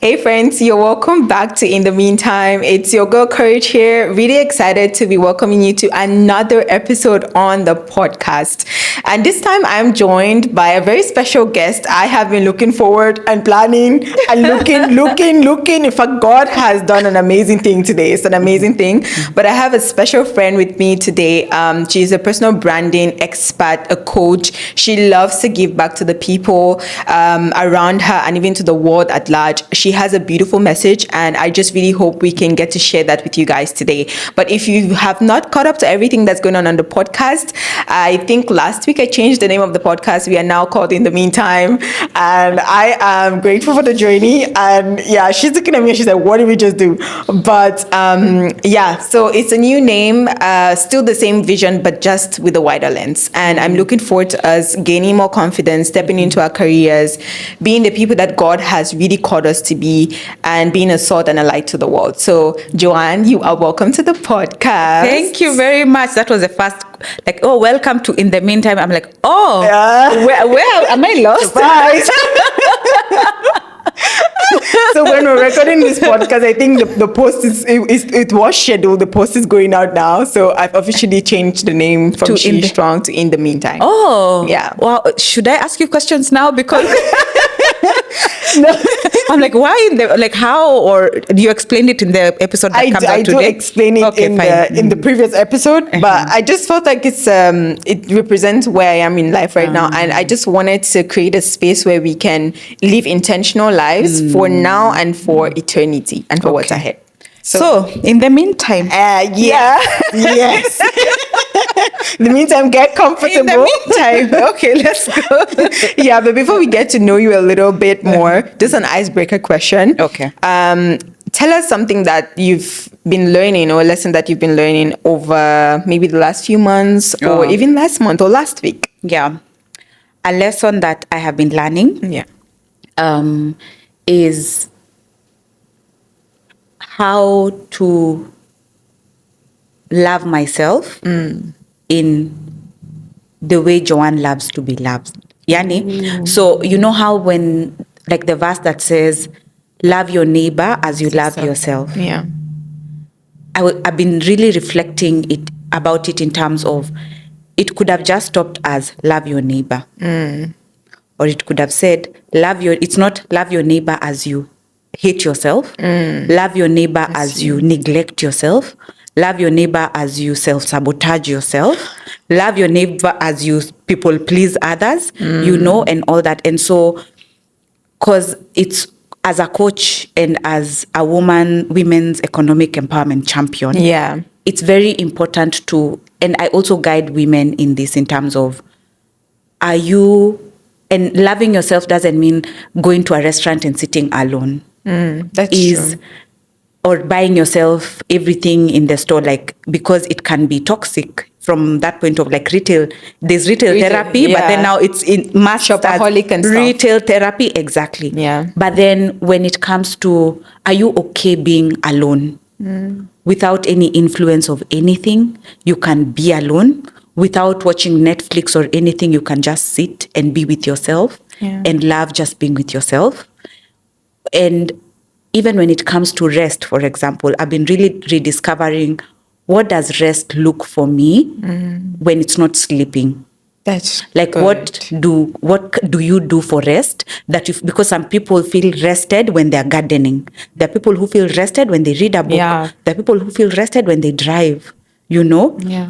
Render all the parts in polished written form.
Hey friends, you're welcome back to In the Meantime. It's your girl Courage here. Really excited to be welcoming you to another episode on the podcast. And this time I'm joined by a very special guest. I have been looking forward and planning and looking. In fact, God has done an amazing thing today. It's an amazing thing. But I have a special friend with me today. She's a personal branding expert, a coach. She loves to give back to the people around her and even to the world at large. She has a beautiful message, and I just really hope we can get to share that with you guys today. But if you have not caught up to everything that's going on the podcast, I think last week I changed the name of the podcast. We are now called In the Meantime, and I am grateful for the journey. And yeah, she's looking at me and she's like, what did we just do? But so it's a new name, still the same vision, but just with a wider lens. And I'm looking forward to us gaining more confidence, stepping into our careers, being the people that God has really called us to be, and being a salt and a light to the world. So, Joan, you are welcome to the podcast. Thank you very much. That was the first, welcome to In the Meantime. I'm like, where am I lost? Surprise. So when we're recording this podcast, I think the post it was scheduled. The post is going out now. So I've officially changed the name from She Strong to In the Meantime. Oh, yeah. Well, should I ask you questions now? Because no. I'm like, why how, or do you explain it in the episode that comes out today? I do explain it in the previous episode, but I just felt like it represents where I am in life right now, and I just wanted to create a space where we can live intentional lives for now and for eternity and for what's ahead. So in the meantime, yes. In the meantime, get comfortable. In the meantime, okay, let's go. Yeah, but before we get to know you a little bit more, just an icebreaker question. Okay. Tell us something that you've been learning, or a lesson that you've been learning over maybe the last few months, or even last month or last week. Yeah, a lesson that I have been learning. Yeah. Is how to love myself in the way Joan loves to be loved. Yani? So you know how when, like the verse that says, love your neighbor as you love yourself. Yeah. I've been really reflecting about it in terms of, it could have just stopped as love your neighbor. Or it could have said, it's not love your neighbor as you hate yourself. Love your neighbor as you neglect yourself. Love your neighbor as you self-sabotage yourself. Love your neighbor as you people please others, and all that. And so, because it's, as a coach and as a women's economic empowerment champion, it's very important to, and I also guide women in this in terms of, and loving yourself doesn't mean going to a restaurant and sitting alone. That's true. Or buying yourself everything in the store, because it can be toxic from that point of retail. There's retail therapy, but then now it's in mass shopaholic and stuff. Retail therapy, exactly. Yeah. But then when it comes to, are you okay being alone? Without any influence of anything, you can be alone. Without watching Netflix or anything, you can just sit and be with yourself and love just being with yourself. And even when it comes to rest, for example, I've been really rediscovering, what does rest look for me when it's not sleeping? That's good. What do you do for rest? Because some people feel rested when they're gardening. There are people who feel rested when they read a book. Yeah. There are people who feel rested when they drive. Yeah.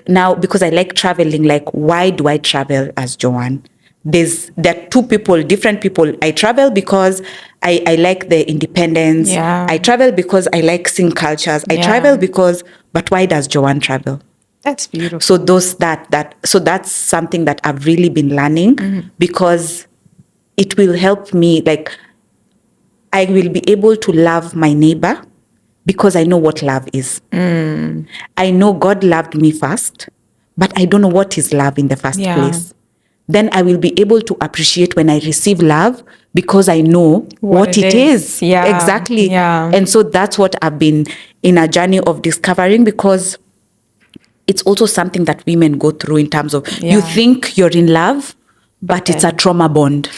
Now, because I like traveling, why do I travel as Joan? There are different people. I travel because I like the independence. Yeah. I travel because I like seeing cultures. I travel but why does Joan travel? That's beautiful. So that's something that I've really been learning, because it will help me, I will be able to love my neighbor because I know what love is. I know God loved me first, but I don't know what is love in the first place. Then I will be able to appreciate when I receive love because I know what it is. Yeah. Exactly. Yeah. And so that's what I've been in a journey of discovering, because it's also something that women go through in terms of, you think you're in love, but it's a trauma bond.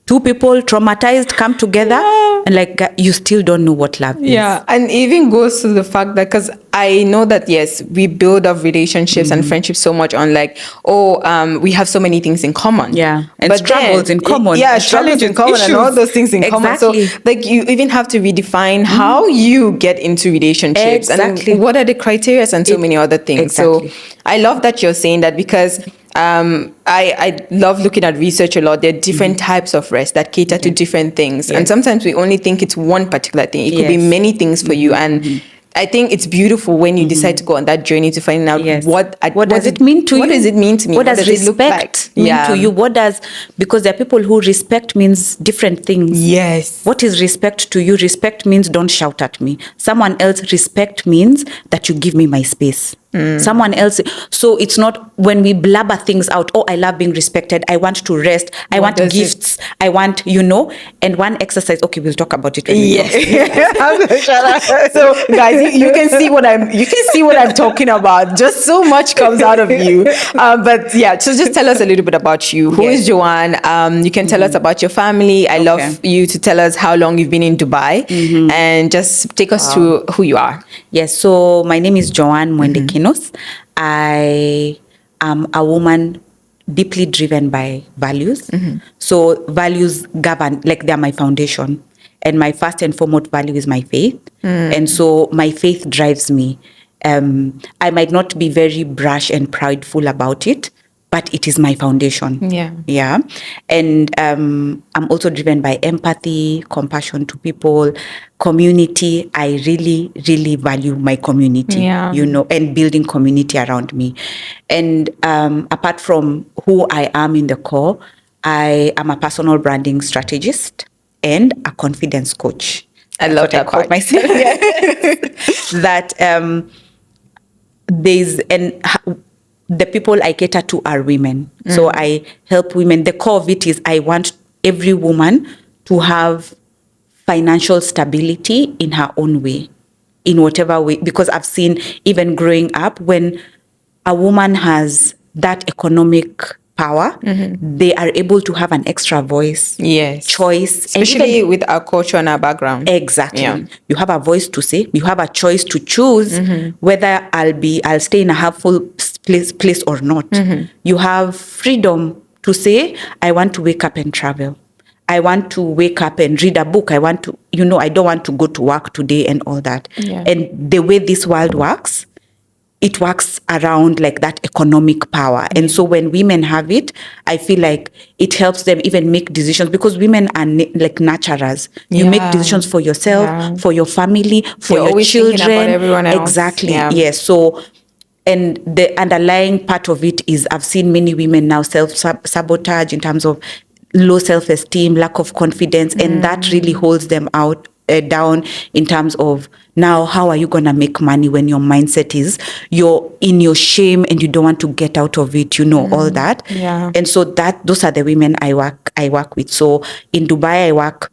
Two people traumatized come together, And like, you still don't know what love is. Yeah, and it even goes to the fact that, because I know that, yes, we build up relationships and friendships so much on like, we have so many things in common. Yeah, and but struggles in common. Yeah, and struggles in challenges, common and all issues. those things in common. So Exactly. like, you even have to redefine how you get into relationships Exactly. and what are the criteria and so many other things. Exactly. So I love that you're saying that, because I love looking at research a lot. There are different types of rest that cater to different things. And sometimes we only think it's one particular thing. It could be many things for you. And I think it's beautiful when you decide to go on that journey to find out what does it mean to you? What does it mean to me? What does it look like? respect mean to you? Because there are people who respect means different things. Yes. What is respect to you? Respect means don't shout at me. Someone else, respect means that you give me my space. Someone else. So it's not when we blabber things out. Oh, I love being respected. I want to rest. I want gifts. I want, and one exercise. Okay, we'll talk about it. So guys, you can see what I'm talking about. Just so much comes out of you. But yeah, so just tell us a little bit about you. Who is Joan? You can tell us about your family. I love you to tell us how long you've been in Dubai, and just take us through who you are. Yes. So my name is Joan Mwende. I am a woman deeply driven by values. So values govern, like they're my foundation. And my first and foremost value is my faith. And so my faith drives me. I might not be very brash and prideful about it, but it is my foundation. Yeah. And I'm also driven by empathy, compassion to people, community. I really, really value my community, and building community around me. And apart from who I am in the core, I am a personal branding strategist and a confidence coach. I love that part. Myself. That the people I cater to are women. So I help women. The core of it is I want every woman to have financial stability in her own way, in whatever way. Because I've seen, even growing up, when a woman has that economic power, they are able to have an extra voice, choice. Especially with our culture and our background. Exactly. Yeah. You have a voice to say, you have a choice to choose whether I'll stay in a helpful place or not. You have freedom to say, I want to wake up and travel. I want to wake up and read a book. I want to, I don't want to go to work today and all that. And the way this world works, it works around like that economic power. And so when women have it, I feel like it helps them even make decisions, because women are like nurturers. You make decisions for yourself, for your family, for your children. About everyone else. Exactly. Yes. So, and the underlying part of it is I've seen many women now self-sabotage in terms of low self-esteem, lack of confidence, and that really holds them down in terms of, now how are you going to make money when your mindset is you're in your shame and you don't want to get out of it, all that. And so those are the women I work with. So in Dubai, I work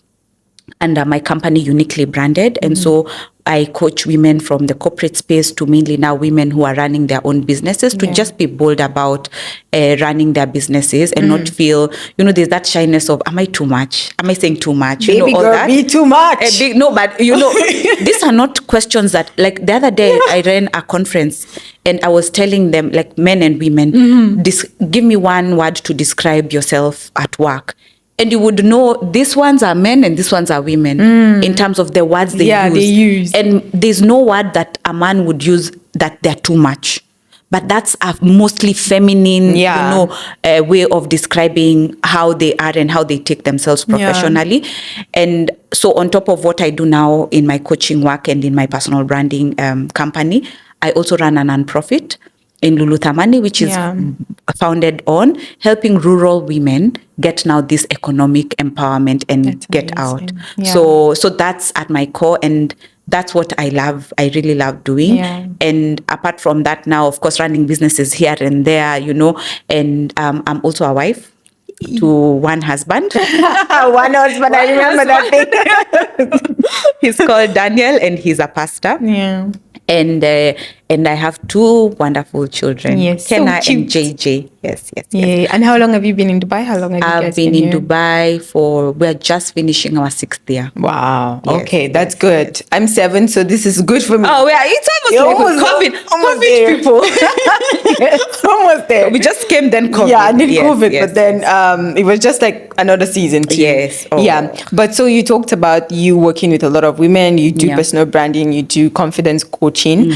under my company, Uniquely Branded. And so I coach women from the corporate space to mainly now women who are running their own businesses to just be bold about running their businesses and not feel, there's that shyness of, am I too much? Am I saying too much? Baby all girl, that. be too much. No, but these are not questions that, like the other day I ran a conference and I was telling them, like men and women, give me one word to describe yourself at work. And you would know these ones are men and these ones are women in terms of the words they use. And there's no word that a man would use that they're too much. But that's a mostly feminine, way of describing how they are and how they take themselves professionally. And so on top of what I do now in my coaching work and in my personal branding company, I also run a nonprofit in Luluthamani, which is founded on helping rural women get now this economic empowerment and get out. So that's at my core, and that's what I love. I really love doing. And apart from that, now of course running businesses here and there, and I'm also a wife to one husband. One husband, I remember that thing. He's called Daniel and he's a pastor. And And I have 2 wonderful children, Yes, so Kenna cute. and JJ. Yes. Yeah. And how long have you been in Dubai? How long have you I've guys been in here? Dubai we're just finishing our 6th year. Wow. Yes, Okay, that's yes, good. yes. I'm 7, so this is good for me. Oh, yeah, it's You're almost like almost COVID there. people. Yes, almost there. We just came then COVID. Yeah, and then Yes, COVID, yes, but then yes. it was just like another season too. Yes. Oh. Yeah. But so you talked about you working with a lot of women, you do Yeah. personal branding, you do confidence coaching.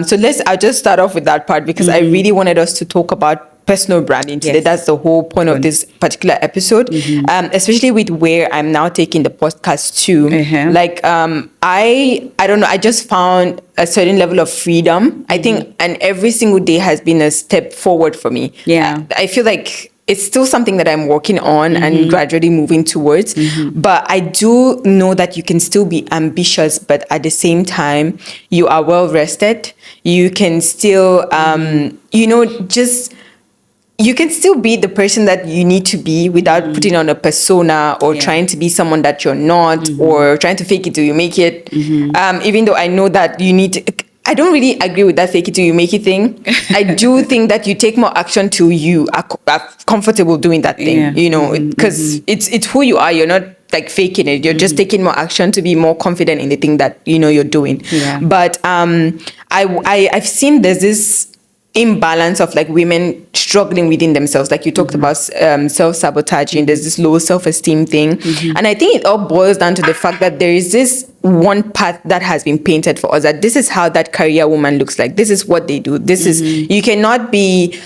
So I'll just start off with that part because I really wanted us to talk about personal branding today. Yes. That's the whole point of this particular episode, especially with where I'm now taking the podcast to. Like, I don't know, I just found a certain level of freedom, I think, and every single day has been a step forward for me. Yeah. I feel like it's still something that I'm working on and gradually moving towards. But I do know that you can still be ambitious, but at the same time, you are well rested. You can still, you can still be the person that you need to be without putting on a persona or trying to be someone that you're not or trying to fake it till you make it. Even though I know that you need to, I don't really agree with that fake it till you make it thing. I do think that you take more action till you are comfortable doing that thing, because it's who you are. You're not like faking it. You're just taking more action to be more confident in the thing that you're doing. Yeah. But I've seen there's this imbalance of like women struggling within themselves, like you talked about self-sabotaging. There's this low self-esteem thing, and I think it all boils down to the fact that there is this one path that has been painted for us, that this is how that career woman looks like, this is what they do, this is, you cannot be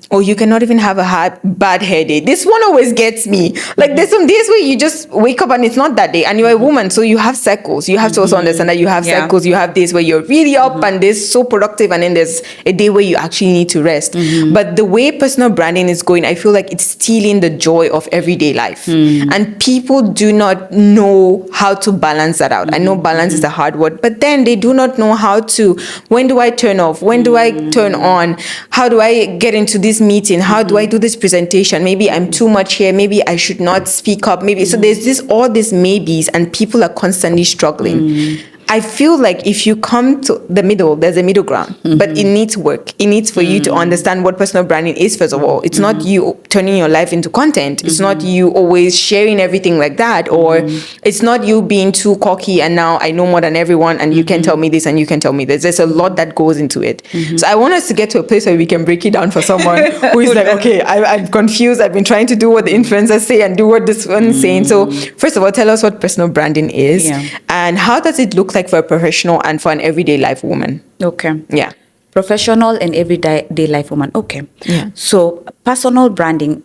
or you cannot even have a bad hair day. This one always gets me. Like there's some days where you just wake up and it's not that day, and you're a woman, so you have cycles. You have to also understand that you have cycles. You have days where you're really up and there's so productive, and then there's a day where you actually need to rest. But the way personal branding is going, I feel like it's stealing the joy of everyday life, and people do not know how to balance that out. I know balance is a hard word, but then they do not know how to, when do I turn off, when do I turn on, how do I get into this meeting, how do I do this presentation, maybe I'm too much here, maybe I should not speak up, maybe. So there's all these maybes, and people are constantly struggling. I feel like if you come to the middle, there's a middle ground, but it needs work. It needs for you to understand what personal branding is, first of all. It's not you turning your life into content. It's not you always sharing everything like that, or it's not you being too cocky and now I know more than everyone and you can tell me this and you can tell me this. There's a lot that goes into it. So I want us to get to a place where we can break it down for someone who is like, okay, I'm confused. I've been trying to do what the influencers say and do what this one's saying. So first of all, tell us what personal branding is and how does it look like for a professional and for an everyday life woman? Okay. Yeah. Professional and everyday life woman. Okay. Yeah. So personal branding,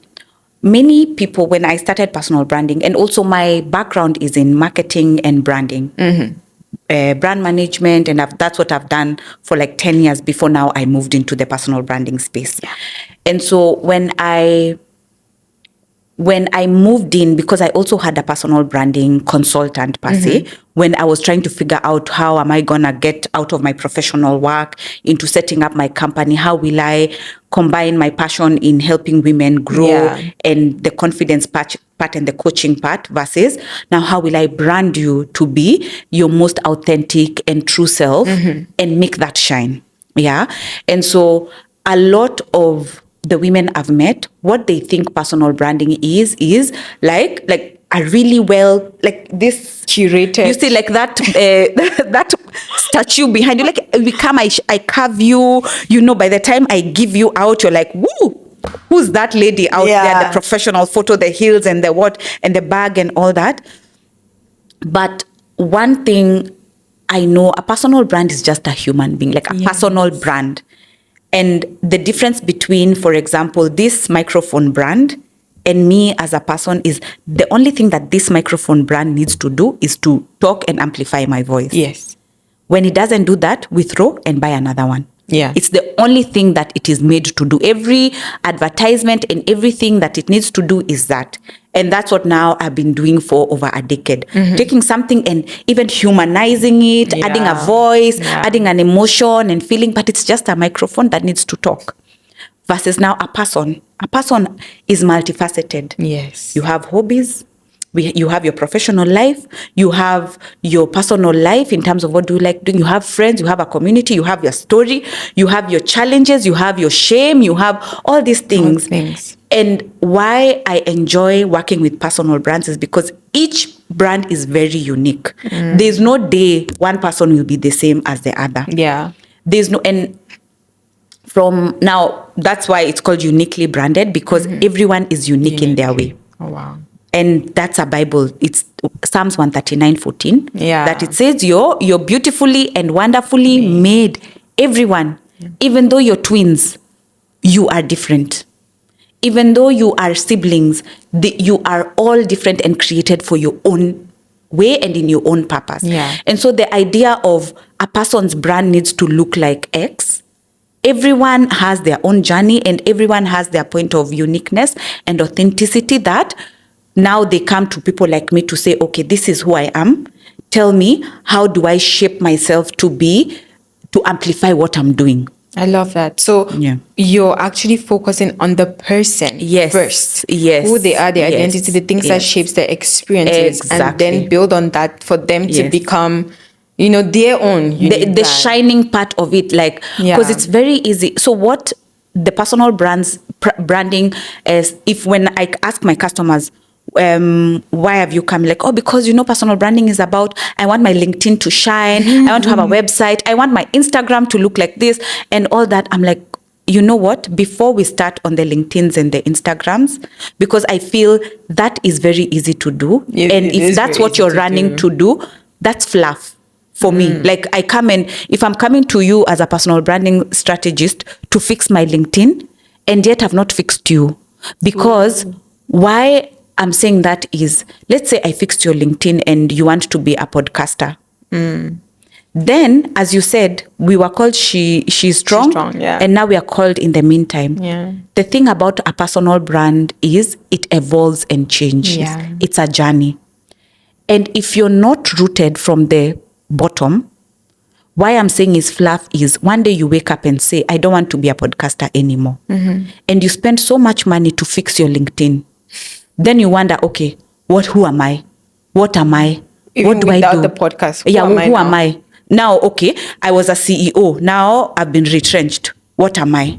many people, when I started personal branding, and also my background is in marketing and branding, brand management, and that's what I've done for like 10 years before now I moved into the personal branding space. Yeah. And so when I moved in, because I also had a personal branding consultant per se, when I was trying to figure out how am I going to get out of my professional work into setting up my company, how will I combine my passion in helping women grow and the confidence part and the coaching part versus now how will I brand you to be your most authentic and true self and make that shine. Yeah. And so a lot of the women I've met, what they think personal branding is like a really well, like this curated. You see, like that that statue behind you. Like we come, I carve you. By the time I give you out, you're like, woo. Who's that lady out there? The professional photo, the heels and the what and the bag and all that. But one thing I know, a personal brand is just a human being, like a personal brand. And the difference between, for example, this microphone brand and me as a person is the only thing that this microphone brand needs to do is to talk and amplify my voice. Yes. When it doesn't do that, we throw and buy another one. Yeah. It's the only thing that it is made to do. Every advertisement and everything that it needs to do is that. And that's what now I've been doing for over a decade. Taking something and even humanizing it, adding a voice, adding an emotion and feeling, but it's just a microphone that needs to talk. Versus now a person. A person is multifaceted. Yes. You have hobbies, You have your professional life, you have your personal life in terms of what do you like doing, you have friends, you have a community, you have your story, you have your challenges, you have your shame, you have all these things. And why I enjoy working with personal brands is because each brand is very unique. There's no day one person will be the same as the other. Yeah. There's no, and from now, that's why it's called uniquely branded, because everyone is unique in their way. Oh, wow. And that's a Bible. It's Psalms 139:14. Yeah. That it says you're beautifully and wonderfully made. Everyone, even though you're twins, you are different. Even though you are siblings, you are all different and created for your own way and in your own purpose. Yeah. And so the idea of a person's brand needs to look like X. Everyone has their own journey and everyone has their point of uniqueness and authenticity that now they come to people like me to say, okay, this is who I am. Tell me, how do I shape myself to amplify what I'm doing? I love that. So you're actually focusing on the person first. Yes. Who they are, their identity, the things that shapes their experiences. Exactly. And then build on that for them to become, their own unique the shining part of it, like, because it's very easy. So what the personal branding is, if when I ask my customers, why have you come? Like, because personal branding is about, I want my LinkedIn to shine, I want to have a website, I want my Instagram to look like this and all that. I'm like, you know what, before we start on the LinkedIns and the Instagrams, because I feel that is very easy to do, and if that's what you're running to do, that's fluff for me. Like, if I'm coming to you as a personal branding strategist to fix my LinkedIn, and yet I've not fixed you, because why I'm saying that is, let's say I fixed your LinkedIn and you want to be a podcaster. Then, as you said, we were called She's Strong, and now we are called In the Meantime. The thing about a personal brand is it evolves and changes. It's a journey. And if you're not rooted from the bottom, why I'm saying is fluff is one day you wake up and say, I don't want to be a podcaster anymore. And you spend so much money to fix your LinkedIn. Then you wonder, okay, who am I? What am I? Even what do I do? Without the podcast, who am I? Now, okay, I was a CEO. Now I've been retrenched. What am I?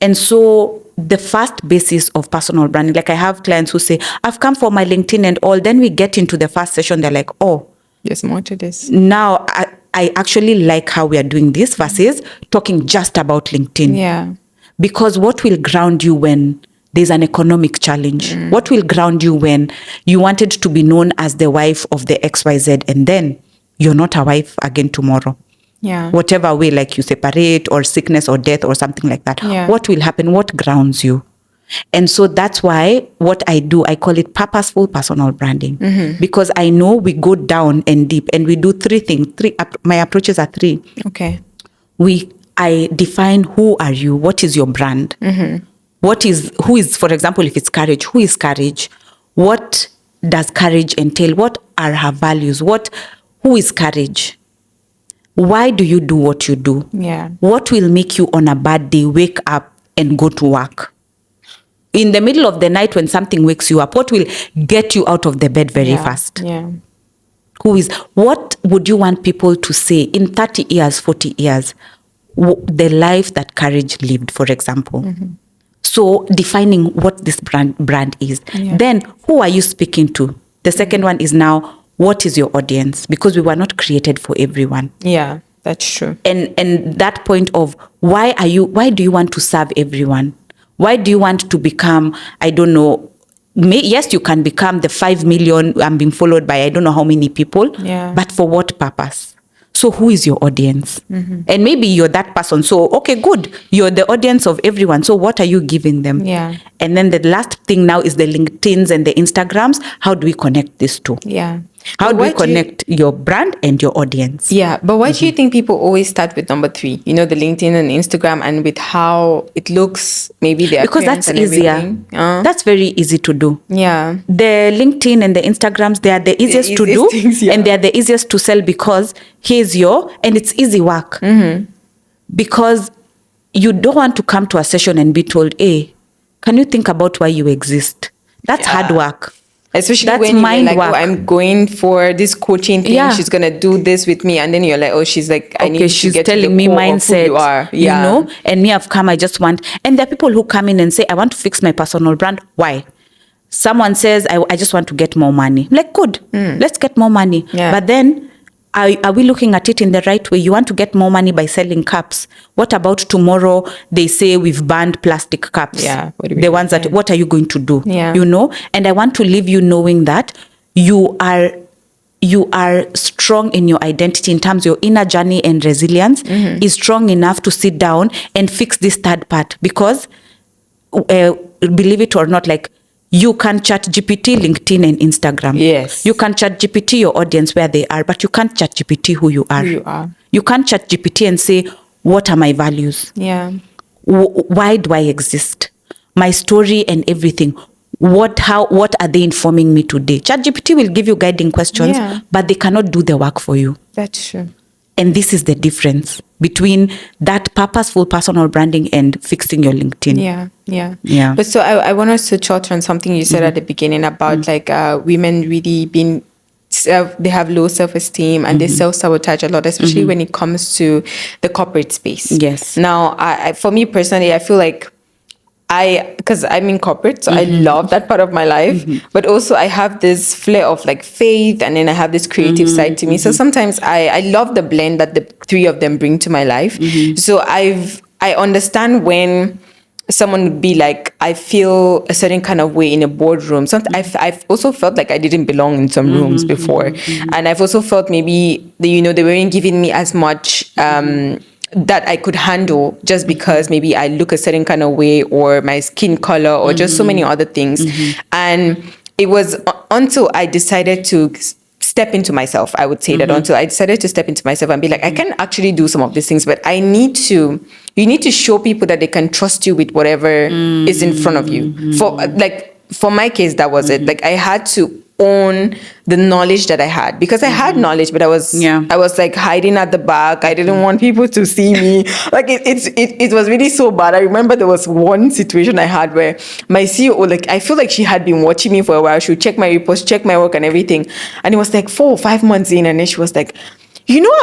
And so the first basis of personal branding, like I have clients who say, I've come for my LinkedIn and all. Then we get into the first session. They're like, oh, there's more to this. Now I actually like how we are doing this versus talking just about LinkedIn. Because what will ground you when there's an economic challenge? What will ground you when you wanted to be known as the wife of the XYZ and then you're not a wife again tomorrow? Whatever way, like you separate or sickness or death or something like that. What will happen? What grounds you? And so that's why what I do, I call it purposeful personal branding. Because I know we go down and deep and we do three things. My approaches are three. Okay. I define who are you? What is your brand? Who is, for example, if it's courage, who is courage? What does courage entail? What are her values? Who is courage? Why do you do what you do? What will make you on a bad day wake up and go to work? In the middle of the night when something wakes you up, what will get you out of the bed very fast? What would you want people to say in 30 years, 40 years? The life that courage lived, for example. So defining what this brand is. Then who are you speaking to? The second one is now, what is your audience? Because we were not created for everyone. That's true. And that point of why do you want to serve everyone? Why do you want to become, I don't know, yes, you can become the 5 million and being followed by I don't know how many people, but for what purpose? So who is your audience? And maybe you're that person. So, okay, good. You're the audience of everyone. So what are you giving them? And then the last thing now is the LinkedIns and the Instagrams. How do we connect these two? How do we connect your brand and your audience? But why do you think people always start with number 3? The LinkedIn and Instagram, and with how it looks, maybe their because that's easier. That's very easy to do. The LinkedIn and the Instagrams, they are the easiest to do, things, and they are the easiest to sell because and it's easy work. Because you don't want to come to a session and be told, hey, can you think about why you exist? That's hard work. Especially That's when you're mind like, work. oh, I'm going for this coaching thing. Yeah. She's going to do this with me. And then you're like, oh, she's like, I need She's to get to telling the me core mindset, of who you are. you Yeah. know, and me, I've come, I just want, and there are people who come in and say, I want to fix my personal brand. Why? Someone says, I just want to get more money. I'm like, good, let's get more money. Yeah. But then, are we looking at it in the right way? You want to get more money by selling cups. What about tomorrow? They say we've banned plastic cups. Yeah. The ones that, what are you going to do? Yeah. You know? And I want to leave you knowing that you are strong in your identity in terms of your inner journey, and resilience is strong enough to sit down and fix this third part. Because believe it or not, like, you can chat GPT LinkedIn and Instagram. Yes. You can chat GPT your audience where they are, but you can't chat GPT who you are. Who you are. You can't chat GPT and say, what are my values? Yeah. Why do I exist? My story and everything. What are they informing me today? ChatGPT will give you guiding questions, but they cannot do the work for you. That's true. And this is the difference between that purposeful personal branding and fixing your LinkedIn. Yeah. But so I want us to touch on something you said at the beginning about like women really being, they have low self-esteem and they self-sabotage a lot, especially when it comes to the corporate space. Yes. Now, for me personally, I feel like because I'm in corporate, so I love that part of my life, but also I have this flair of like faith, and then I have this creative side to me. So sometimes I love the blend that the three of them bring to my life. So I understand when someone would be like, I feel a certain kind of way in a boardroom. Sometimes I've also felt like I didn't belong in some rooms before. And I've also felt maybe, they weren't giving me as much that I could handle just because maybe I look a certain kind of way, or my skin color, or just so many other things. And it was until I decided to step into myself, I would say that until I decided to step into myself and be like, I can actually do some of these things, but you need to show people that they can trust you with whatever is in front of you. For my case, that was it. Like, I had to own the knowledge that I had, because I had knowledge, but I was like hiding at the back. I didn't want people to see me. Like, it was really so bad. I remember there was one situation I had where my CEO, like, I feel like she had been watching me for a while. She would check my reports, check my work and everything. And it was like 4 or 5 months in, and then she was like,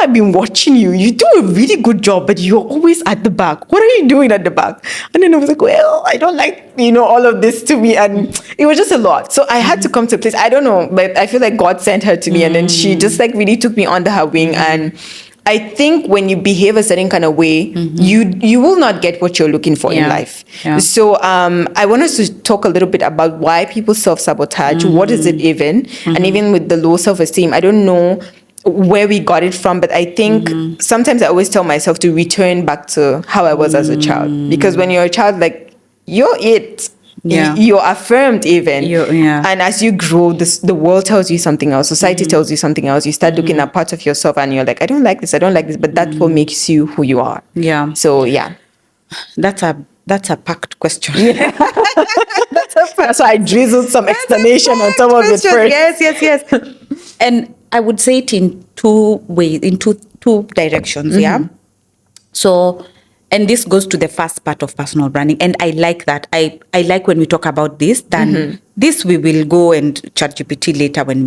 I've been watching you. You do a really good job, but you're always at the back. What are you doing at the back? And then I was like, well, I don't like, all of this to me. And it was just a lot. So I had to come to a place, I don't know, but I feel like God sent her to me. And then she just like really took me under her wing. And I think when you behave a certain kind of way, you will not get what you're looking for in life. So I want us to talk a little bit about why people self-sabotage. What is it even? And even with the low self-esteem, I don't know where we got it from, but I think sometimes I always tell myself to return back to how I was as a child, because when you're a child, like, you're it. You're affirmed even. And as you grow, the world tells you something else. Society tells you something else. You start looking at parts of yourself and you're like, I don't like this. But that's what makes you who you are. Yeah. So yeah. That's a packed question. That's why I drizzled some explanation on top of it first. Yes. And I would say it in two ways, in two directions. Yeah. So, and this goes to the first part of personal branding. And I like that. I like when we talk about this, then this we will go and chat GPT later when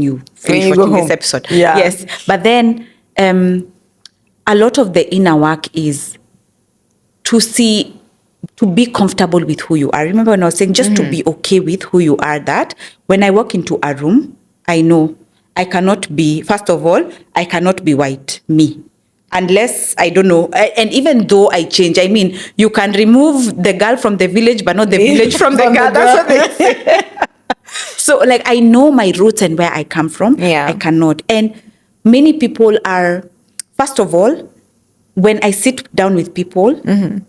you finish watching this episode. Yeah. Yes. But then a lot of the inner work is to be comfortable with who you are. Remember when I was saying just to be okay with who you are, that when I walk into a room, I know I cannot be, first of all, I cannot be white, me. Unless, I don't know, and even though I change, I mean, you can remove the girl from the village, but not the village from the girl. That's what they say. So, like, I know my roots and where I come from. Yeah. I cannot. And many people are, first of all, when I sit down with people,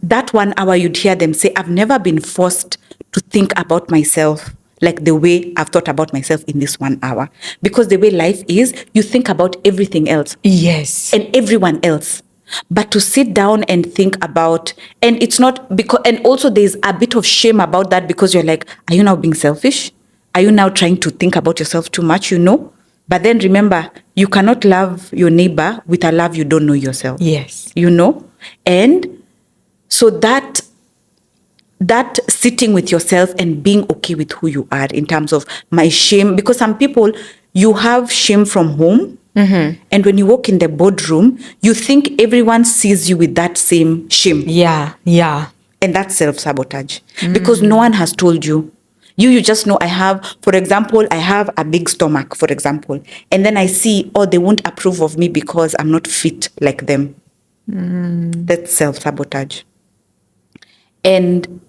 that 1 hour you'd hear them say, I've never been forced to think about myself like the way I've thought about myself in this 1 hour. Because the way life is, you think about everything else. Yes. And everyone else. But to sit down and think about, and it's not because, and also there's a bit of shame about that, because you're like, are you now being selfish? Are you now trying to think about yourself too much, But then remember, you cannot love your neighbor with a love you don't know yourself. Yes. And so that that sitting with yourself and being okay with who you are in terms of my shame, because some people, you have shame from home. And when you walk in the boardroom, you think everyone sees you with that same shame. Yeah. And that's self-sabotage because no one has told you. You just know for example, I have a big stomach, for example. And then I see, they won't approve of me because I'm not fit like them. That's self-sabotage. And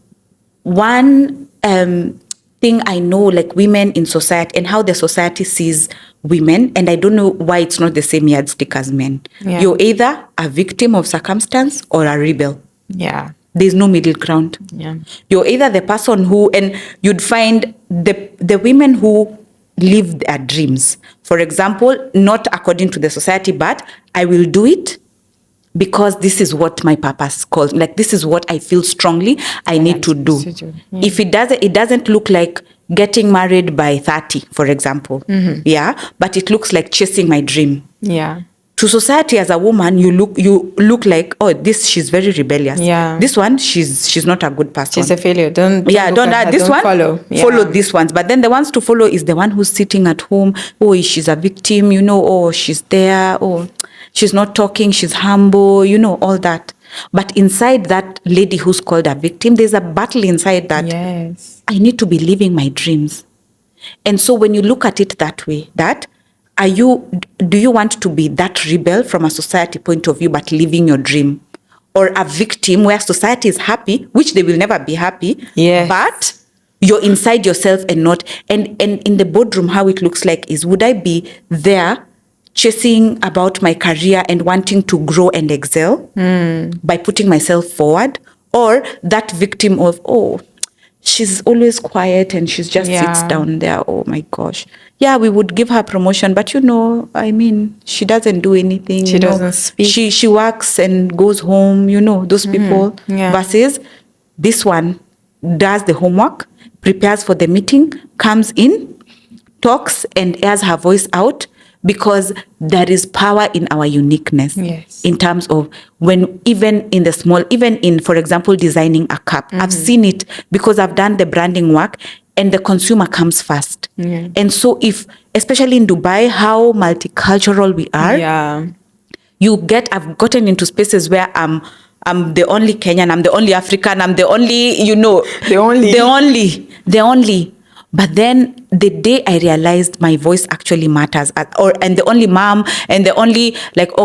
one thing I know, like women in society and how the society sees women, and I don't know why it's not the same yardstick as men. Yeah. You're either a victim of circumstance or a rebel. Yeah. There's no middle ground. Yeah. You're either the person who, and you'd find the women who live their dreams. For example, not according to the society, but I will do it because this is what my purpose calls. Like, this is what I feel strongly I need to do. Yeah. If it doesn't look like getting married by 30, for example. Yeah. But it looks like chasing my dream. Yeah. To society as a woman, you look like, she's very rebellious. Yeah. This one, she's not a good person. She's a failure. Don't this one, follow. Yeah. Follow these ones. But then the ones to follow is the one who's sitting at home. She's a victim, she's there. She's not talking, she's humble, all that. But inside that lady who's called a victim, there's a battle inside that. Yes. I need to be living my dreams. And so when you look at it that way, do you want to be that rebel from a society point of view, but living your dream? Or a victim where society is happy, which they will never be happy, yes, but you're inside yourself and not. And in the boardroom, how it looks like is, would I be there chasing about my career and wanting to grow and excel by putting myself forward? Or that victim of, she's always quiet and she just sits down there. Oh my gosh. Yeah, we would give her promotion, but she doesn't do anything. She doesn't speak. She works and goes home, those people. Yeah. Versus this one does the homework, prepares for the meeting, comes in, talks and airs her voice out, because there is power in our uniqueness. Yes. In terms of even in, for example, designing a cup. I've seen it because I've done the branding work and the consumer comes first. Yeah. And so especially in Dubai, how multicultural we are, I've gotten into spaces where I'm the only Kenyan, I'm the only African, I'm the only, the only. But then the day I realized my voice actually matters, and the only mom, and the only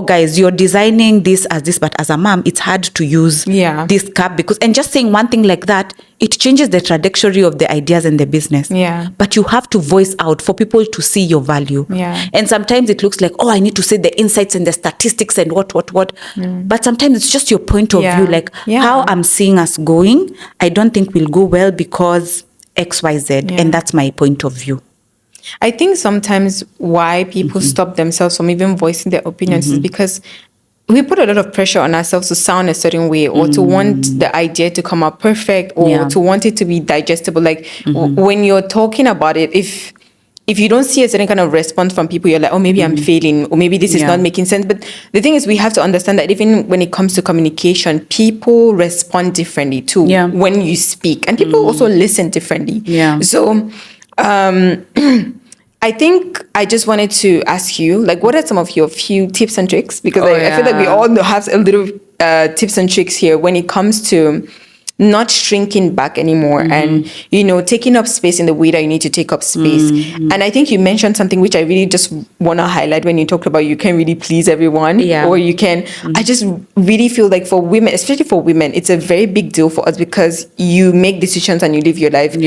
guys, you're designing this as this, but as a mom, it's hard to use this cup and just saying one thing like that, it changes the trajectory of the ideas and the business. Yeah. But you have to voice out for people to see your value. Yeah. And sometimes it looks like, I need to say the insights and the statistics and what. But sometimes it's just your point of view, how I'm seeing us going, I don't think will go well because XYZ, and that's my point of view. I think sometimes why people stop themselves from even voicing their opinions is because we put a lot of pressure on ourselves to sound a certain way, or to want the idea to come out perfect, or to want it to be digestible. When you're talking about it, if you don't see a certain kind of response from people, you're like, maybe I'm failing, or maybe this is not making sense. But the thing is, we have to understand that even when it comes to communication, people respond differently too when you speak, and people also listen differently. Yeah. So I think I just wanted to ask you, what are some of your few tips and tricks? Because I feel like we all have a little tips and tricks here when it comes to not shrinking back anymore and, taking up space in the way that you need to take up space. And I think you mentioned something which I really just want to highlight when you talked about you can't really please everyone, or you can. I just really feel like for women, especially for women, it's a very big deal for us because you make decisions and you live your life.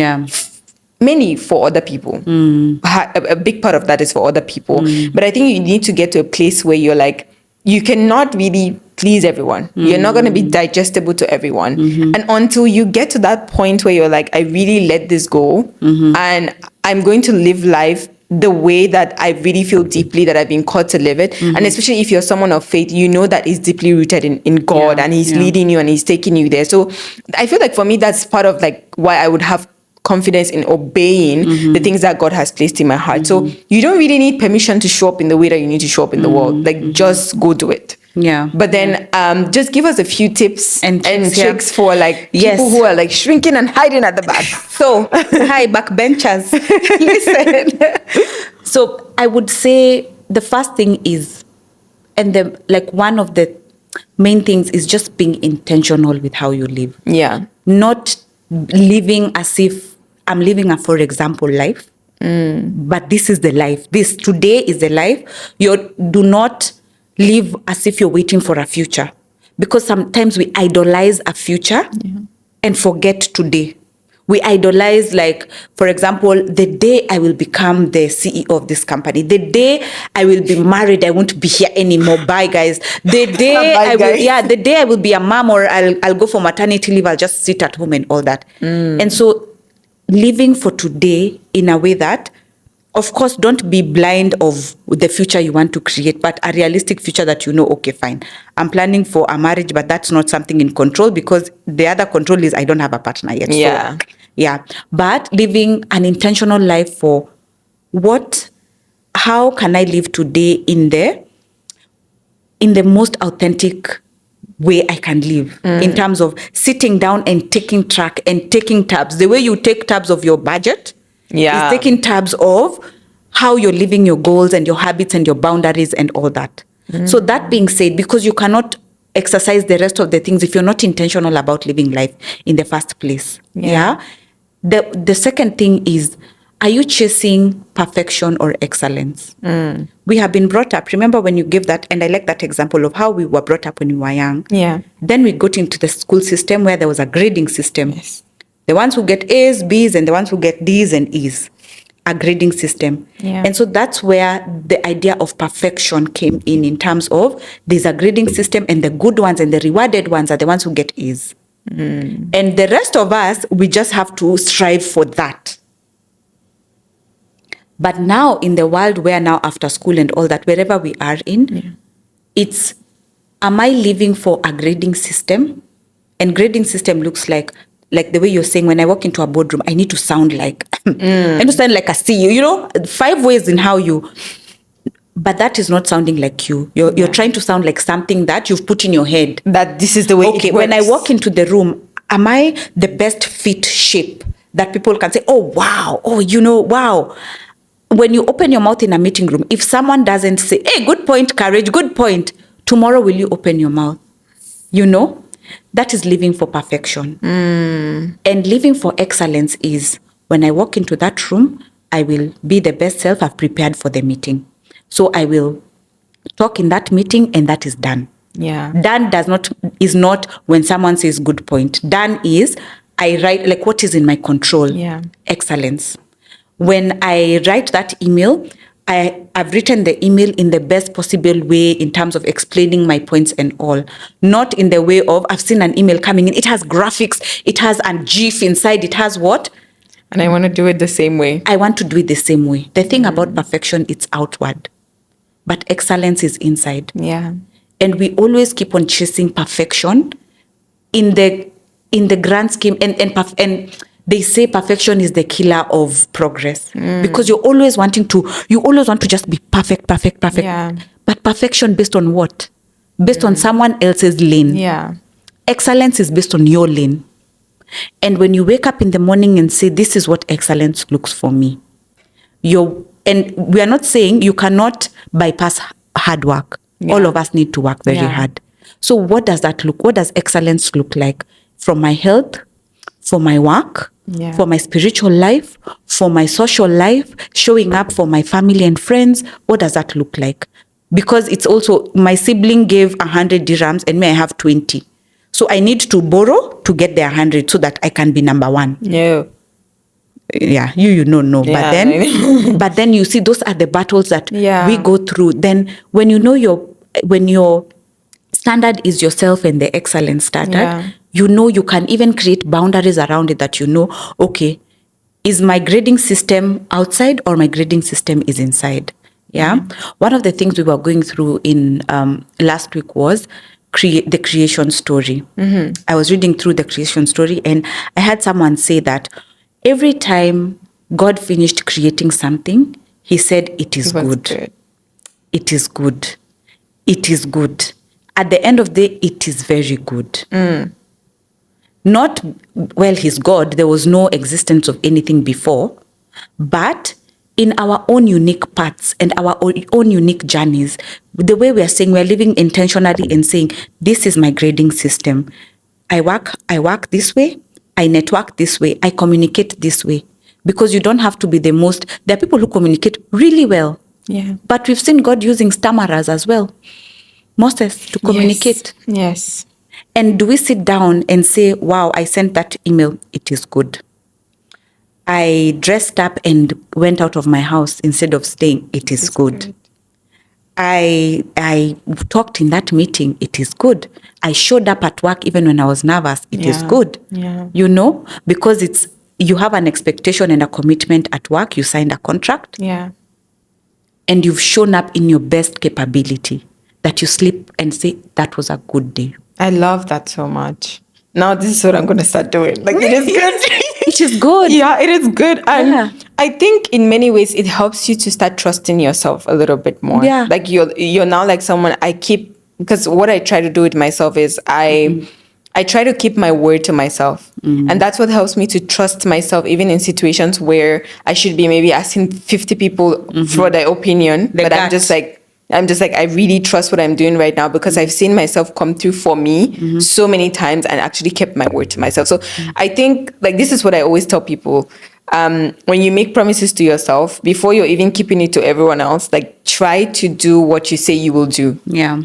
Mainly for other people. A big part of that is for other people. But I think you need to get to a place where you're like, you cannot really please everyone. You're not going to be digestible to everyone. And until you get to that point where you're like, I really let this go and I'm going to live life the way that I really feel deeply that I've been called to live it. And especially if you're someone of faith, that is deeply rooted in God and he's leading you and he's taking you there. So I feel like for me, that's part of why I would have confidence in obeying the things that God has placed in my heart. So you don't really need permission to show up in the way that you need to show up in the world. Just go do it. Yeah. But then just give us a few tips And and tricks, yeah. tricks for like Yes. people who are like shrinking and hiding at the back. So, hi, backbenchers. Listen. So, I would say the first thing is, and one of the main things is just being intentional with how you live. Yeah. Not living as if I'm living a, for example, life. But this is the life. This today is the life. You do not live as if you're waiting for a future, because sometimes we idolize a future and forget today. We idolize, like, for example, the day I will become the CEO of this company, the day I will be married, I won't be here anymore. Bye, guys. The day Bye, guys. the day I will be a mom, or I'll go for maternity leave, I'll just sit at home and all that. And so living for today in a way that, of course, don't be blind of the future you want to create, but a realistic future that you know, okay, fine, I'm planning for a marriage, but that's not something in control, because the other control is I don't have a partner yet. Yeah. So, yeah. But living an intentional life for how can I live today in the most authentic way I can live, in terms of sitting down and taking track and taking tabs. The way you take tabs of your budget is taking tabs of how you're living your goals and your habits and your boundaries and all that. So that being said, because you cannot exercise the rest of the things if you're not intentional about living life in the first place. Yeah. The second thing is, are you chasing perfection or excellence? We have been brought up, remember when you gave that, and I like that example of how we were brought up when we were young. Yeah. Then we got into the school system where there was a grading system. Yes. The ones who get A's, B's, and the ones who get D's and E's. A grading system. Yeah. And so that's where the idea of perfection came in terms of there's a grading system, and the good ones and the rewarded ones are the ones who get A's. And the rest of us, we just have to strive for that. But now in the world where now after school and all that, wherever we are in, it's, am I living for a grading system? And grading system looks like the way you're saying, when I walk into a boardroom, I need to sound like, I need to sound like a CEO, 5 ways in how you, but that is not sounding like you. You're trying to sound like something that you've put in your head. That this is the way okay, it works. when I walk into the room, am I the best fit shape that people can say, oh, wow, oh, wow. When you open your mouth in a meeting room, if someone doesn't say, hey, good point, courage, good point, tomorrow will you open your mouth? That is living for perfection. And living for excellence is, when I walk into that room, I will be the best self I've prepared for the meeting. So I will talk in that meeting, and that is done. Yeah. Done is not when someone says good point. Done is, I write like what is in my control. Yeah. Excellence. When I write that email, I've written the email in the best possible way in terms of explaining my points and all. Not in the way of, I've seen an email coming in, it has graphics, it has a GIF inside, it has what? And I want to do it the same way. I want to do it the same way. The thing about perfection, it's outward. But excellence is inside. Yeah. And we always keep on chasing perfection in the grand scheme. And they say perfection is the killer of progress, because you always want to just be perfect. Yeah. But perfection based on what? Based on someone else's lane. Yeah. Excellence is based on your lane. And when you wake up in the morning and say, this is what excellence looks for me, and we are not saying you cannot bypass hard work. Yeah. All of us need to work very hard. So what does that look? What does excellence look like? From my health, for my work, for my spiritual life, for my social life, showing up for my family and friends. What does that look like? Because it's also, my sibling gave 100 dirhams and me, I have 20. So I need to borrow to get the 100 so that I can be number one. No. Yeah, you know. Yeah, but then you see, those are the battles that we go through. Then when when your standard is yourself and the excellent standard, you can even create boundaries around it, that okay, is my grading system outside or my grading system is inside? Yeah. One of the things we were going through in last week was the creation story. I was reading through the creation story, and I had someone say that every time God finished creating something, he said, it is good. It is good. It is good. at the end of the day, it is very good. Not, well, he's God. There was no existence of anything before. But in our own unique paths and our own unique journeys, the way we are saying, we're living intentionally and saying, this is my grading system. I work this way. I network this way. I communicate this way. Because you don't have to be the most. There are people who communicate really well. Yeah. But we've seen God using stammerers as well. Moses to communicate. Yes. And do we sit down and say, wow, I sent that email. It is good. I dressed up and went out of my house instead of staying. It is good. I talked in that meeting. It is good. I showed up at work even when I was nervous. It is good. Yeah. You know, because you have an expectation and a commitment at work. You signed a contract. Yeah. And you've shown up in your best capability, that you sleep and say, that was a good day. I love that so much. Now this is what I'm going to start doing. Like, it is good. It is good. Yeah, it is good. And I think in many ways it helps you to start trusting yourself a little bit more. Yeah. Like you're now like someone because what I try to do with myself is I try to keep my word to myself. And that's what helps me to trust myself, even in situations where I should be maybe asking 50 people for their opinion. But I'm just like, I really trust what I'm doing right now because I've seen myself come through for me so many times and actually kept my word to myself. So I think like this is what I always tell people. When you make promises to yourself, before you're even keeping it to everyone else, like try to do what you say you will do. Yeah.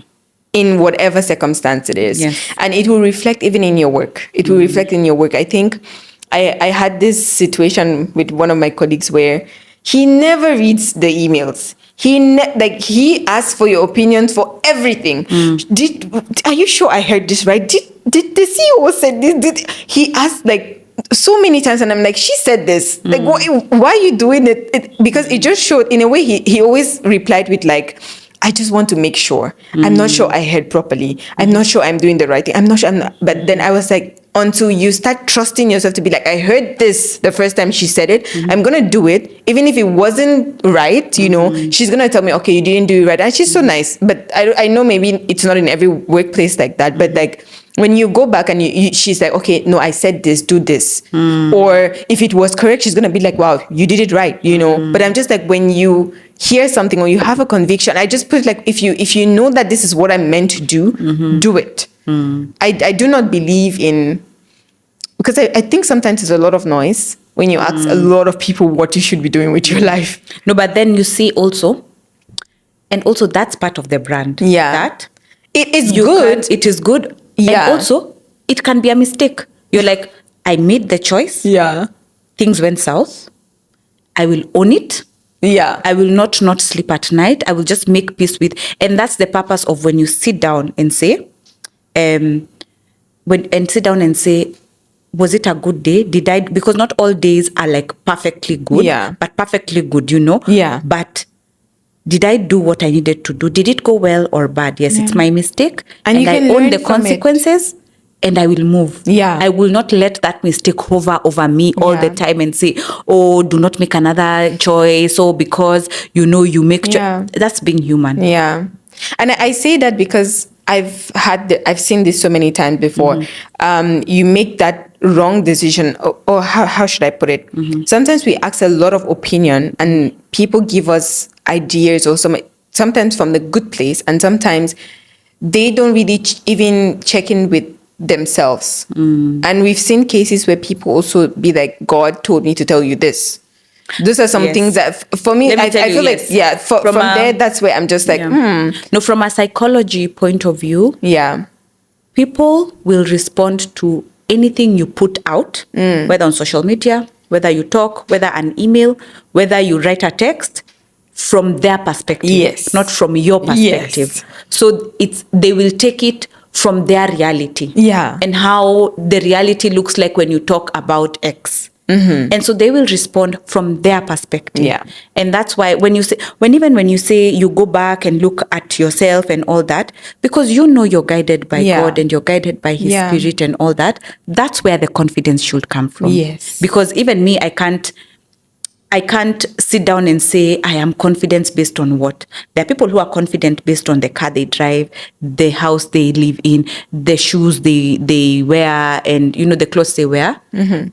In whatever circumstance it is. Yes. And it will reflect even in your work. It will reflect in your work. I think I had this situation with one of my colleagues where he never reads the emails. He asks for your opinions for everything. Are you sure I heard this right? Did the CEO say this? He asked like so many times, and I'm like, she said this. Like, why are you doing it? Because it just showed, in a way, he always replied with like, I just want to make sure. I'm not sure I heard properly. I'm not sure I'm doing the right thing. I'm not sure. But then I was like, until you start trusting yourself to be like, I heard this the first time she said it. I'm going to do it. Even if it wasn't right, you know, she's going to tell me, okay, you didn't do it right. And she's so nice. But I know maybe it's not in every workplace like that. But like, when you go back and she's like, okay, no, I said this, do this. Or if it was correct, she's going to be like, wow, you did it right, you know. But I'm just like, when you hear something or you have a conviction, I just put like, if you know that this is what I'm meant to do, do it. I do not believe in, because I think sometimes there's a lot of noise when you ask a lot of people what you should be doing with your life. No, but then you see also, and also that's part of the brand. Yeah. That it is good. It is good. Yeah. And also, it can be a mistake. You're like, I made the choice. Yeah. Things went south. I will own it. Yeah. I will not sleep at night. I will just make peace with. And that's the purpose of when you sit down and say, was it a good day? Because not all days are like perfectly good. Yeah. But perfectly good, you know? Yeah. But did I do what I needed to do? Did it go well or bad? Yes, it's my mistake. And you can I own learn the from consequences and I will move. Yeah. I will not let that mistake hover over me all the time and say, oh, do not make another choice. Or because, you know, you make that's being human. Yeah. And I say that because I've seen this so many times before. You make that wrong decision, or how should I put it? Sometimes we ask a lot of opinion and people give us ideas or sometimes from the good place, and sometimes they don't really even check in with themselves. And we've seen cases where people also be like, God told me to tell you this. Those are some things that, for me, I feel like, from there, that's where I'm just like, No, from a psychology point of view, people will respond to anything you put out, whether on social media, whether you talk, whether an email, whether you write a text, from their perspective, not from your perspective. So they will take it from their reality, and how the reality looks like when you talk about X. And so they will respond from their perspective. And that's why when you say you go back and look at yourself and all that, because you know you're guided by God and you're guided by His Spirit and all that, that's where the confidence should come from. Because even me, I can't sit down and say I am confident based on what. There are people who are confident based on the car they drive, the house they live in, the shoes they wear, and the clothes they wear.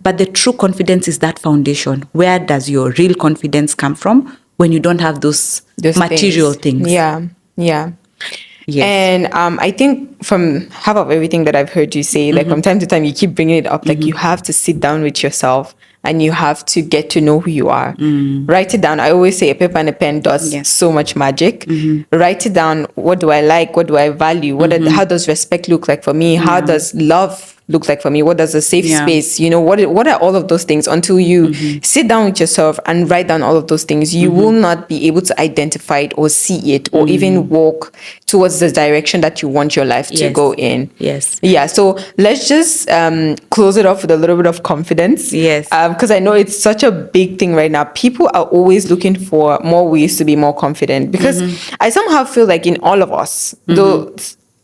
But the true confidence is that foundation. Where does your real confidence come from when you don't have those material things? Yeah. Yes. And I think from half of everything that I've heard you say, like from time to time, you keep bringing it up, like you have to sit down with yourself and you have to get to know who you are. Write it down. I always say a paper and a pen does so much magic. Write it down. What do I like? What do I value? How does respect look like for me? How does love look like for me? What does a safe space, what are all of those things? Until you sit down with yourself and write down all of those things, you will not be able to identify it or see it or even walk towards the direction that you want your life to go in. Yes. Yeah. So let's just close it off with a little bit of confidence. Yes. Because I know it's such a big thing right now. People are always looking for more ways to be more confident, because I somehow feel like in all of us, though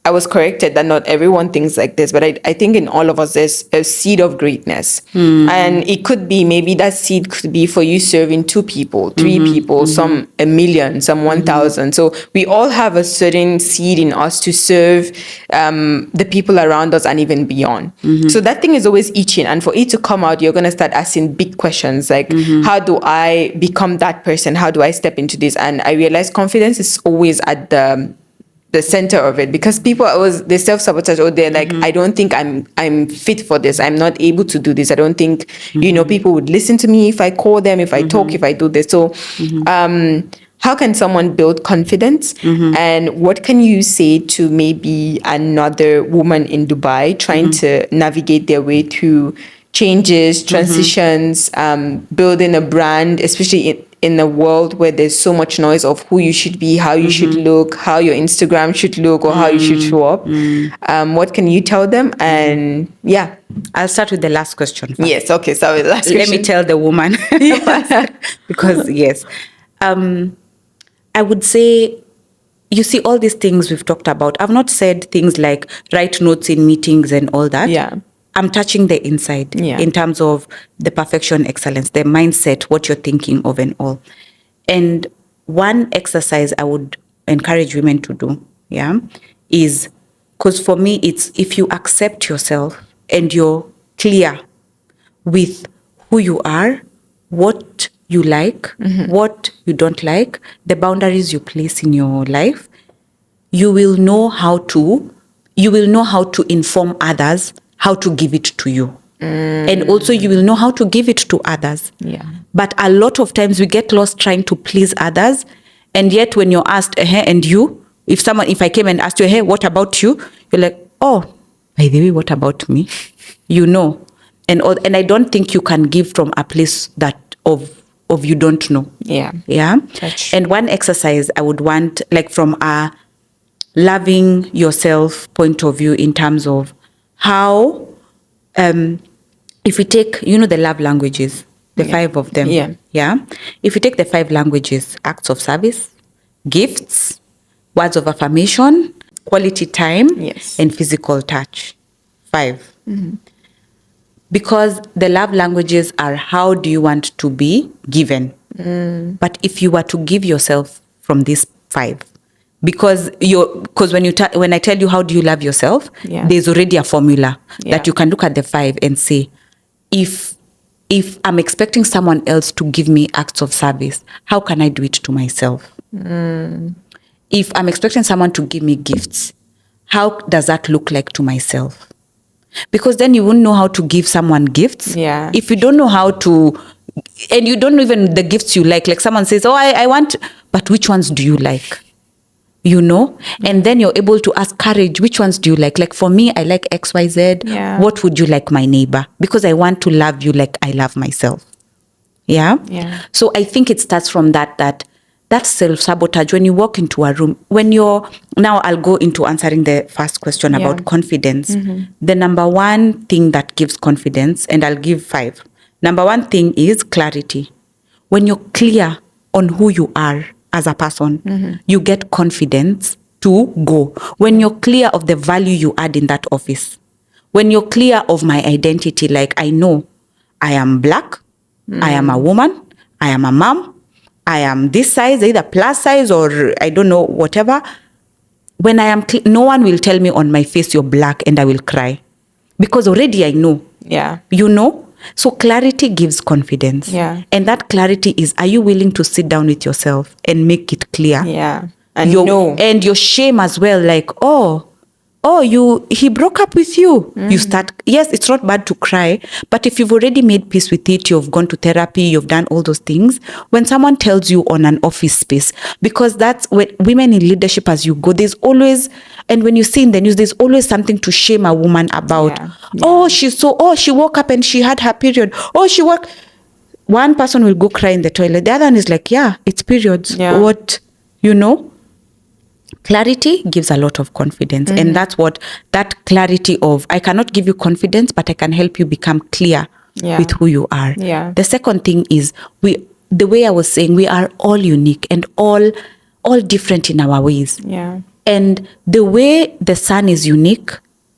I was corrected that not everyone thinks like this, but I think in all of us there's a seed of greatness. And it could be, maybe that seed could be for you serving 2 people, 3 people, some 1 million, some 1,000. So we all have a certain seed in us to serve the people around us and even beyond. So that thing is always itching. And for it to come out, you're going to start asking big questions like, how do I become that person? How do I step into this? And I realized confidence is always at the center of it, because people they self-sabotage, or they're like, I don't think I'm fit for this. I'm not able to do this. I don't think, people would listen to me if I call them, if I talk, if I do this. So, how can someone build confidence? And what can you say to maybe another woman in Dubai trying to navigate their way through changes, transitions, building a brand, especially in a world where there's so much noise of who you should be, how you should look, how your Instagram should look, or how you should show up? What can you tell them? And I'll start with the last question first. Yes, okay. So the last question. Let me tell the woman. Because I would say, you see, all these things we've talked about, I've not said things like write notes in meetings and all that. Yeah. I'm touching the inside in terms of the perfection excellence, the mindset, what you're thinking of and all. And one exercise I would encourage women to do, is, because for me, it's if you accept yourself and you're clear with who you are, what you like, what you don't like, the boundaries you place in your life, you will know how to inform others how to give it to you. And also you will know how to give it to others. But a lot of times we get lost trying to please others. And yet when you're asked, and you, if I came and asked you, hey, what about you? You're like, oh, by the way, what about me? And I don't think you can give from a place that of you don't know. Yeah. And one exercise I would want, like from a loving yourself point of view, in terms of how, if we take, the love languages, the 5 of them. If you take the 5 languages, acts of service, gifts, words of affirmation, quality time, and physical touch. 5. Because the love languages are how do you want to be given. But if you were to give yourself from these 5, because when I tell you how do you love yourself, there's already a formula that you can look at the 5 and say, if I'm expecting someone else to give me acts of service, how can I do it to myself? If I'm expecting someone to give me gifts, how does that look like to myself? Because then you won't know how to give someone gifts. If you don't know how to, and you don't know even the gifts you like someone says, oh, I want, but which ones do you like? And then you're able to ask courage, which ones do you like? Like for me, I like XYZ. What would you like my neighbor? Because I want to love you like I love myself. So I think it starts from that self-sabotage. When you walk into a room, now I'll go into answering the first question about confidence. The number one thing that gives confidence, and I'll give 5. Number one thing is clarity. When you're clear on who you are as a person, you get confidence to go. When you're clear of the value you add in that office, when you're clear of my identity, like I know I am Black, I am a woman, I am a mom, I am this size, either plus size or I don't know, whatever. When I am, no one will tell me on my face, you're black, and I will cry. Because already I know. Yeah. You know? So clarity gives confidence. Yeah. And that clarity is, are you willing to sit down with yourself and make it clear? Yeah. And And your shame as well, like, he broke up with you. You start, yes, it's not bad to cry, but if you've already made peace with it, you've gone to therapy, you've done all those things, when someone tells you on an office space, because that's when women in leadership, as you go, there's always, and when you see in the news, there's always something to shame a woman about. Yeah. She woke up and she had her period. One person will go cry in the toilet. The other one is like, yeah, it's periods. Yeah. What, you know? Clarity gives a lot of confidence. And that's what, that clarity of, I cannot give you confidence, but I can help you become clear with who you are. Yeah. The second thing is, the way I was saying, we are all unique and all different in our ways. Yeah. And the way the sun is unique,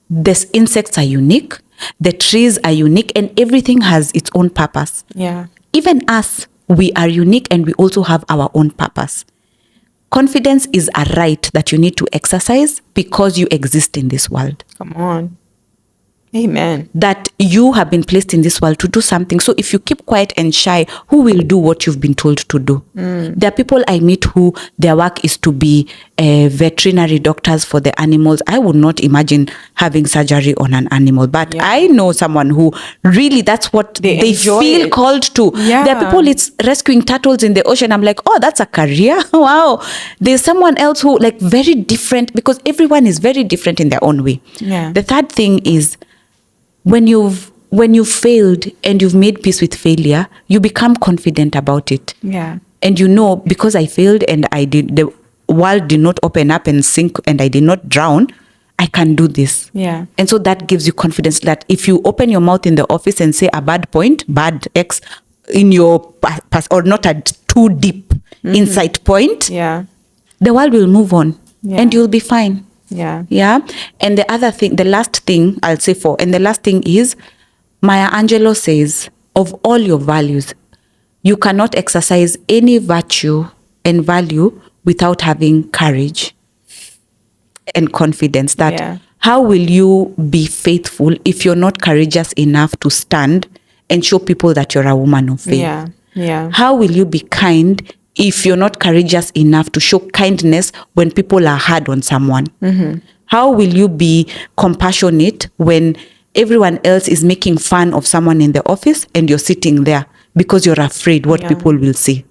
the insects are unique, the trees are unique, and everything has its own purpose. Yeah. Even us, we are unique and we also have our own purpose. Confidence is a right that you need to exercise because you exist in this world. Come on. Amen. That you have been placed in this world to do something. So if you keep quiet and shy, who will do what you've been told to do? There are people I meet who their work is to be veterinary doctors for the animals. I would not imagine having surgery on an animal, but I know someone who really, that's what they feel called to. Yeah. There are people, it's rescuing turtles in the ocean. I'm like, oh, that's a career. Wow. There's someone else who, like, very different, because everyone is very different in their own way. Yeah. The third thing is, when you've failed and you've made peace with failure, you become confident about it. Yeah. And you know, because I failed and the world did not open up and sink and I did not drown, I can do this. Yeah. And so that gives you confidence that if you open your mouth in the office and say a bad point, bad X in your past, or not a too deep insight point, the world will move on and you'll be fine. Yeah. Yeah. And the last thing I'll say the last thing is, Maya Angelou says, of all your values, you cannot exercise any virtue and value without having courage and confidence. That how will you be faithful if you're not courageous enough to stand and show people that you're a woman of faith? Yeah. Yeah. How will you be kind if you're not courageous enough to show kindness when people are hard on someone? How will you be compassionate when everyone else is making fun of someone in the office and you're sitting there because you're afraid what people will say?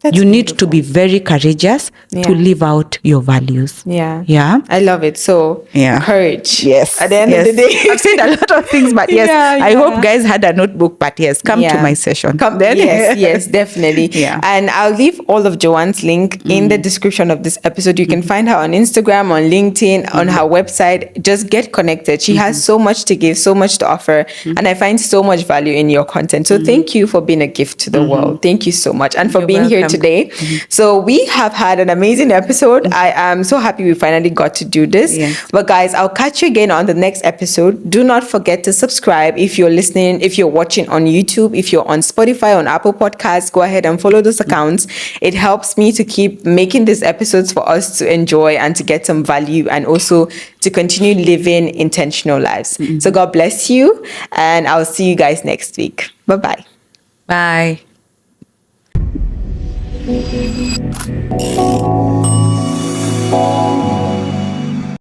You need to be very courageous to live out your values. Yeah. Yeah. I love it. So courage. Yes. At the end of the day. I've said a lot of things, but I hope guys had a notebook, but come to my session. Come then. Yes, definitely. Yeah. And I'll leave all of Joan's link in the description of this episode. You can find her on Instagram, on LinkedIn, on her website. Just get connected. She has so much to give, so much to offer. And I find so much value in your content. So thank you for being a gift to the world. Thank you so much. And for being here today. So we have had an amazing episode. I am so happy we finally got to do this. But guys, I'll catch you again on the next episode. Do not forget to subscribe if you're listening, if you're watching on YouTube, if you're on Spotify, on Apple Podcasts, go ahead and follow those accounts. It helps me to keep making these episodes for us to enjoy and to get some value and also to continue living intentional lives. So God bless you, and I'll see you guys next week. Bye-bye. Bye. Thank you.